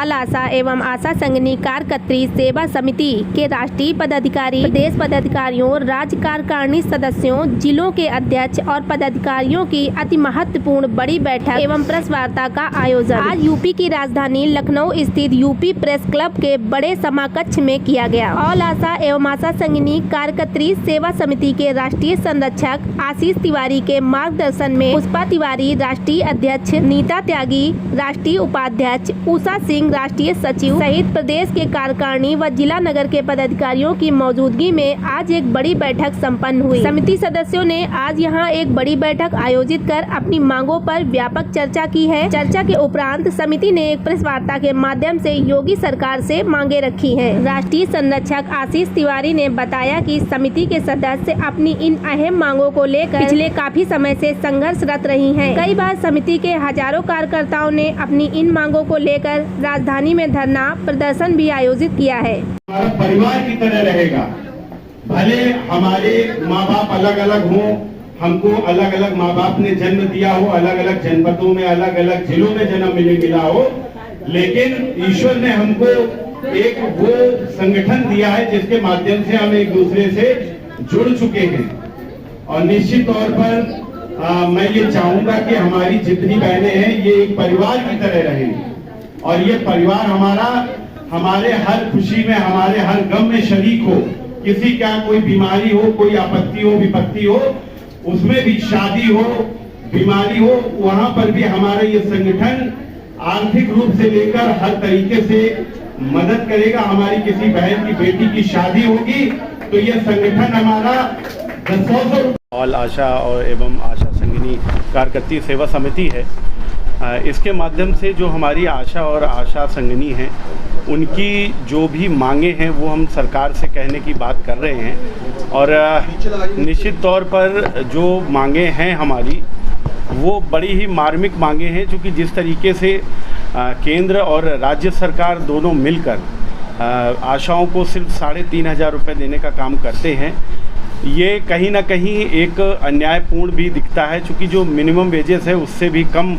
All आशा एवं आशा संघनी कार्यकर्त्री सेवा समिति के राष्ट्रीय पदाधिकारी, प्रदेश पदाधिकारियों, राज्य कार्यकारिणी सदस्यों, जिलों के अध्यक्ष और पदाधिकारियों की अति महत्वपूर्ण बड़ी बैठक एवं प्रेस वार्ता का आयोजन आज यूपी की राजधानी लखनऊ स्थित यूपी प्रेस क्लब के बड़े समाकक्ष में किया गया। ऑल आशा एवं आशा संघनी कार्यकर्त्री सेवा समिति के राष्ट्रीय संरक्षक आशीष तिवारी के मार्गदर्शन में पुष्पा तिवारी राष्ट्रीय अध्यक्ष, नीता त्यागी राष्ट्रीय उपाध्यक्ष, उषा सिंह राष्ट्रीय सचिव सहित प्रदेश के कार्यकारिणी व जिला नगर के पदाधिकारियों की मौजूदगी में आज एक बड़ी बैठक संपन्न हुई। समिति सदस्यों ने आज यहां एक बड़ी बैठक आयोजित कर अपनी मांगों पर व्यापक चर्चा की है। चर्चा के उपरांत समिति ने एक प्रेस वार्ता के माध्यम से योगी सरकार से मांगे रखी है। राष्ट्रीय संरक्षक आशीष तिवारी ने बताया कि समिति के सदस्य अपनी इन अहम मांगों को लेकर पिछले काफी समय से संघर्षरत रही हैं। कई बार समिति के हजारों कार्यकर्ताओं ने अपनी इन मांगों को लेकर राजधानी में धरना प्रदर्शन भी आयोजित किया है। हमारा परिवार की तरह रहेगा, भले हमारे माँ बाप अलग अलग हों, हमको अलग अलग माँ बाप ने जन्म दिया हो, अलग अलग जनपदों में, अलग अलग जिलों में जन्म मिला हो, लेकिन ईश्वर ने हमको एक वो संगठन दिया है जिसके माध्यम से हम एक दूसरे से जुड़ चुके हैं। और निश्चित तौर पर मैं ये चाहूंगा कि हमारी जितनी बहनें हैं ये एक परिवार की तरह रहें और ये परिवार हमारा हमारे हर खुशी में, हमारे हर गम में शरीक हो। किसी का कोई बीमारी हो, कोई आपत्ति हो, विपत्ति हो, उसमें भी शादी हो, बीमारी हो, वहां पर भी हमारा ये संगठन आर्थिक रूप से लेकर हर तरीके से मदद करेगा। हमारी किसी बहन की बेटी की शादी होगी तो ये संगठन हमारा 100 ऑल आशा और एवं आशा संघनी कार्यकर्त्री सेवा समिति है। इसके माध्यम से जो हमारी आशा और आशा संघनी हैं उनकी जो भी मांगे हैं वो हम सरकार से कहने की बात कर रहे हैं। और निश्चित तौर पर जो मांगे हैं हमारी वो बड़ी ही मार्मिक मांगे हैं, क्योंकि जिस तरीके से केंद्र और राज्य सरकार दोनों मिलकर आशाओं को सिर्फ 3,500 रुपये देने का काम करते हैं, ये कहीं ना कहीं एक अन्यायपूर्ण भी दिखता है, क्योंकि जो मिनिमम वेजेस है उससे भी कम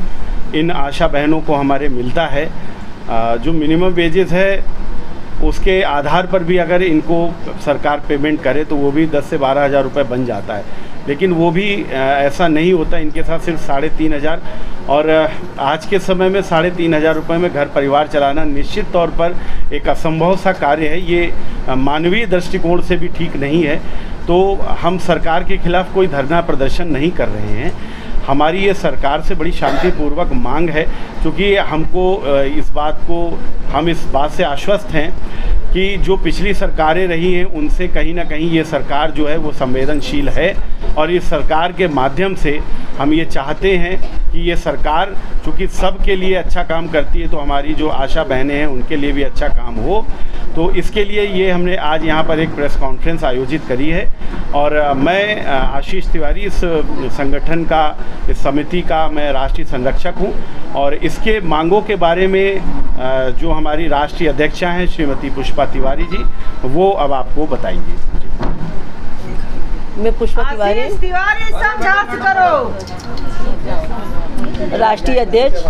इन आशा बहनों को हमारे मिलता है। जो मिनिमम वेजेस है उसके आधार पर भी अगर इनको सरकार पेमेंट करे तो वो भी 10 से 12 हज़ार रुपये बन जाता है, लेकिन वो भी ऐसा नहीं होता। इनके साथ सिर्फ 3,500 और आज के समय में 3,500 रुपये में घर परिवार चलाना निश्चित तौर पर एक असंभव सा कार्य है। ये मानवीय दृष्टिकोण से भी ठीक नहीं है। तो हम सरकार के खिलाफ़ कोई धरना प्रदर्शन नहीं कर रहे हैं। हमारी ये सरकार से बड़ी शांतिपूर्वक मांग है, क्योंकि हम इस बात से आश्वस्त हैं कि जो पिछली सरकारें रही हैं उनसे कहीं ना कहीं ये सरकार जो है वो संवेदनशील है। और इस सरकार के माध्यम से हम ये चाहते हैं कि ये सरकार चूँकि सबके लिए अच्छा काम करती है तो हमारी जो आशा बहनें हैं उनके लिए भी अच्छा काम हो। तो इसके लिए ये हमने आज यहाँ पर एक प्रेस कॉन्फ्रेंस आयोजित करी है। और मैं आशीष तिवारी इस संगठन का, इस समिति का मैं राष्ट्रीय संरक्षक हूँ। और इसके मांगों के बारे में जो हमारी राष्ट्रीय अध्यक्षा हैं श्रीमती पुष्पा तिवारी जी, वो अब आपको बताएंगी। मैं पुष्पा तिवारी राष्ट्रीय अध्यक्ष,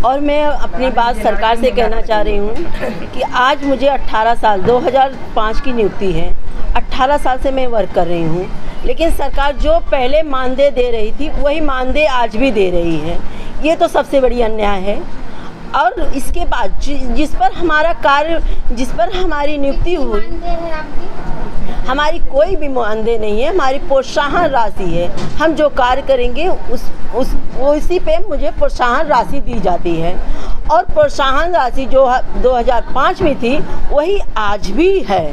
और मैं अपनी बात सरकार से कहना चाह रही हूँ कि आज मुझे 18 साल 2005 की नियुक्ति है। 18 साल से मैं वर्क कर रही हूँ, लेकिन सरकार जो पहले मानदेय दे रही थी वही मानदेय आज भी दे रही है। ये तो सबसे बड़ी अन्याय है। और इसके बाद जिस पर हमारा कार्य, जिस पर हमारी नियुक्ति हुई, हमारी कोई भी मानदेय नहीं है, हमारी प्रोत्साहन राशि है। हम जो कार्य करेंगे उसी पे मुझे प्रोत्साहन राशि दी जाती है। और प्रोत्साहन राशि जो 2005 में थी वही आज भी है।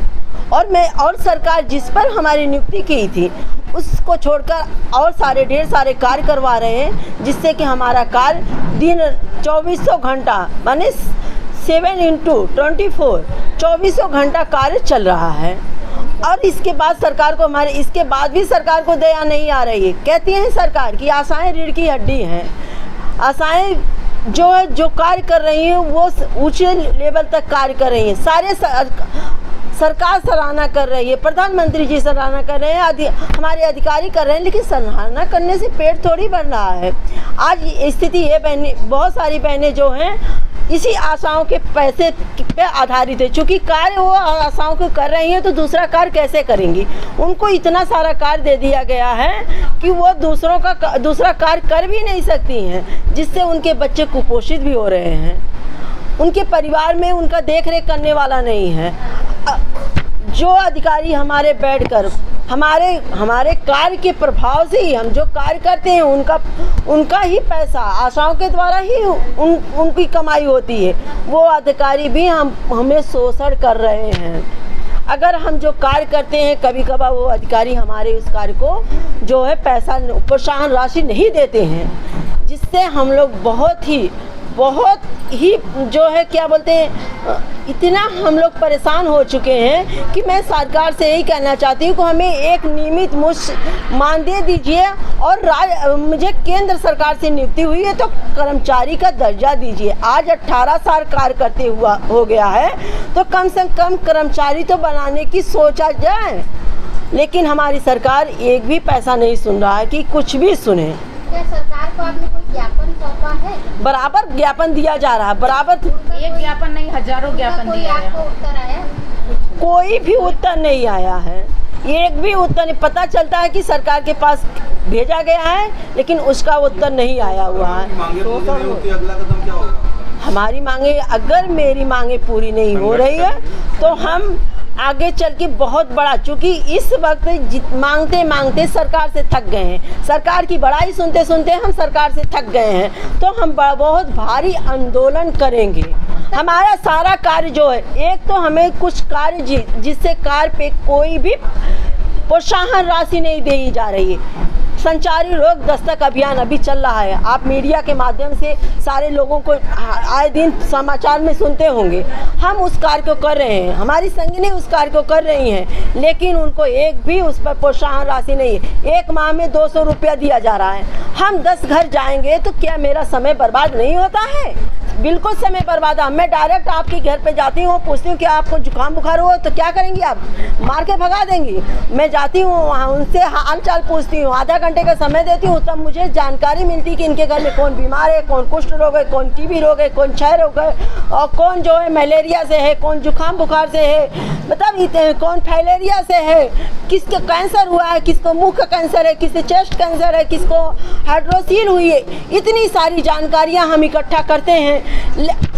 और सरकार जिस पर हमारी नियुक्ति की थी उसको छोड़कर और ढेर सारे कार्य करवा रहे हैं, जिससे कि हमारा कार्य दिन 2400 घंटा माने 7x24 2400 घंटा कार्य चल रहा है। और इसके बाद भी सरकार को दया नहीं आ रही है। कहती है सरकार की आशाएं रीढ़ की हड्डी हैं। आशाएं जो कार्य कर रही हैं वो ऊंचे लेवल तक कार्य कर रही हैं। सरकार सराहना कर रही है, प्रधानमंत्री जी सराहना कर रहे हैं, हमारे अधिकारी कर रहे हैं, लेकिन सराहना करने से पेट थोड़ी भर रहा है। आज स्थिति ये बहनें, बहुत सारी बहनें जो हैं इसी आशाओं के पैसे पे आधारित है। चूँकि कार्य वो आशाओं को कर रही हैं तो दूसरा कार्य कैसे करेंगी? उनको इतना सारा कार्य दे दिया गया है कि वो दूसरा कार्य कर भी नहीं सकती हैं, जिससे उनके बच्चे कुपोषित भी हो रहे हैं। उनके परिवार में उनका देख रेख करने वाला नहीं है। जो अधिकारी हमारे बैठकर हमारे कार्य के प्रभाव से ही हम जो कार्य करते हैं उनका ही पैसा आशाओं के द्वारा ही उनकी कमाई होती है, वो अधिकारी भी हमें शोषण कर रहे हैं। अगर हम जो कार्य करते हैं, कभी कभार वो अधिकारी हमारे उस कार्य को जो है पैसा प्रोत्साहन राशि नहीं देते हैं, जिससे हम लोग बहुत ही जो है क्या बोलते हैं, इतना हम लोग परेशान हो चुके हैं कि मैं सरकार से यही कहना चाहती हूँ कि हमें एक नियमित मानदेय दीजिए और मुझे केंद्र सरकार से नियुक्ति हुई है तो कर्मचारी का दर्जा दीजिए। आज 18 साल कार्य करते हुआ हो गया है तो कम से कम कर्मचारी तो बनाने की सोचा जाए, लेकिन हमारी सरकार एक भी पैसा नहीं सुन रहा है कि कुछ भी सुने। क्या सरकार को आपने कोई ज्ञापन सौंपा है? बराबर ज्ञापन दिया जा रहा है, बराबर एक ज्ञापन नहीं हजारों ज्ञापन दिया है। आपको उत्तर आया? कोई भी उत्तर नहीं आया है, एक भी उत्तर नहीं। पता चलता है कि सरकार के पास भेजा गया है लेकिन उसका उत्तर नहीं आया हुआ है। हमारी मांगे, अगर मेरी मांगे पूरी नहीं हो रही है तो हम आगे चल के बहुत बड़ा, चूँकि इस वक्त मांगते मांगते सरकार से थक गए हैं, सरकार की बड़ाई सुनते सुनते हम सरकार से थक गए हैं, तो हम बहुत भारी आंदोलन करेंगे। हमारा सारा कार्य जो है, एक तो हमें कुछ कार्य जिससे कार्य पे कोई भी प्रोत्साहन राशि नहीं दी जा रही है। संचारी रोग दस्तक अभियान अभी चल रहा है, आप मीडिया के माध्यम से सारे लोगों को आए दिन समाचार में सुनते होंगे। हम उस कार्य को कर रहे हैं, हमारी संगनी उस कार्य को कर रही हैं, लेकिन उनको एक भी उस पर प्रोत्साहन राशि नहीं है। एक माह में 200 रुपया दिया जा रहा है। हम 10 घर जाएंगे तो क्या मेरा समय बर्बाद नहीं होता है? बिल्कुल समय बर्बाद है। मैं डायरेक्ट आपके घर पे जाती हूँ, पूछती हूँ कि आपको जुकाम बुखार हुआ तो क्या करेंगी आप? मार के भगा देंगी। मैं जाती हूँ वहाँ, उनसे हाल चाल पूछती हूँ, आधा घंटे का समय देती हूँ, तब मुझे जानकारी मिलती कि इनके घर में कौन बीमार है, कौन कुष्ठ रोग है, कौन टीबी रोग है, कौन क्षय रोग है, और कौन जो है मलेरिया से है, कौन जुकाम बुखार से है, मतलब कौन फाइलेरिया से है, किसको कैंसर हुआ है, किसको मुंह का कैंसर है, किसको चेस्ट कैंसर है, किसको हाइड्रोसील हुई है। इतनी सारी जानकारियाँ हम इकट्ठा करते हैं।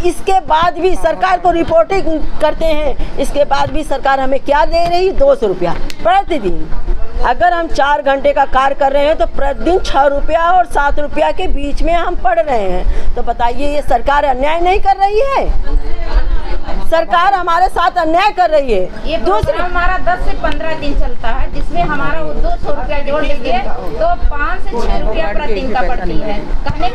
इसके बाद भी सरकार को रिपोर्टिंग करते हैं, इसके बाद भी सरकार हमें क्या दे रही? 200 रुपया प्रतिदिन। अगर हम 4 घंटे का कार्य कर रहे हैं तो प्रतिदिन 6 रुपया और 7 रुपया के बीच में हम पढ़ रहे हैं, तो बताइए ये सरकार अन्याय नहीं कर रही है? सरकार हमारे साथ अन्याय कर रही है। ये दूसरा हमारा 10 से 15 दिन चलता है, जिसमें हमारा वो 200 रुपया जोड़ देंगे तो 5 से 6 रुपया प्रति दिन का पड़ती है। कहने